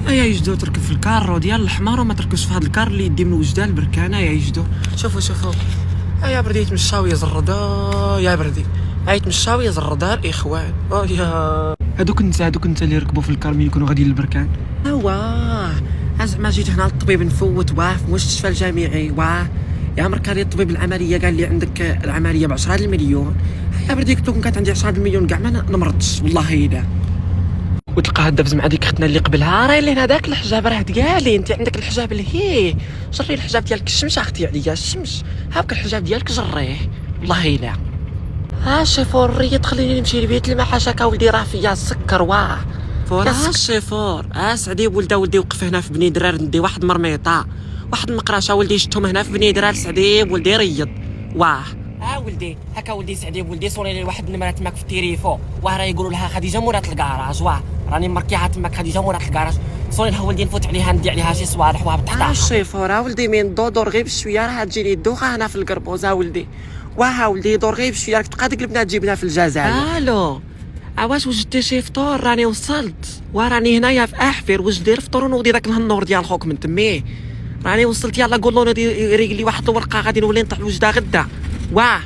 يا يجدو تركب في الكار ديال الحمار وما تركبش في هذا الكار اللي يدي من وجدان البركانه. يا يجدو شوفوا يا بردي يتمشاو يزردا يا بردي يتمشاو يزردا الاخوان. يا هذوك انت اللي ركبوا في الكار مين يكونوا غاديين للبركان. واه زعما جيت هنا للطبيب نفوت واه في مستشفى الجامعي واه يا مركاري الطبيب العمليه قال لي عندك العمليه ب10 المليون. يا بردي قلت لكم كانت عندي 10 المليون كاع ما نمرضش والله. لا وتلقى هدف مع ديك اختنا اللي قبلها راه لين هذاك الحجاب راه تقالي انت عندك الحجاب اللي هي جري الحجاب ديالك الشمس اختي عليا الشمس هاك الحجاب ديالك جريه والله. لا شيفور ريت خليني نمشي لبيت المحاشاك ولدي راه فيا السكر واه فور الشيفور سعدي ولدي وقف هنا في بني درار ندي واحد مرميطه واحد المقراشه ولدي شفتهم هنا في بني درار سعدي ولدي ريض واه. ولدي هكا ولدي سعدي ولدي صوري لي واحد النمره تماك في التليفون واه راه يقولوا لها خديجه مورات الكراج واه راني مركيها تماك خديجه مورات الكراج صوري لها ولدي نفوت عليها ندي عليها شي صوالح واه بطحطاح. الشيفور ولدي من دور غير بشويه راه تجيني الدوخه هنا في القربوزه ولدي واه ولدي دور غير بشويه راك تبقى تقلبنا تجيبنا في الجزائر. الو واش وجدتي شي فطور؟ راني وصلت وراني هنايا في احفر واش داير فطور ونوضي داك النور ديال خوك من تميه راني وصلت. يلا قول له يريق لي واحد الورقه غادي نولي نطلع الوجده غدا واه.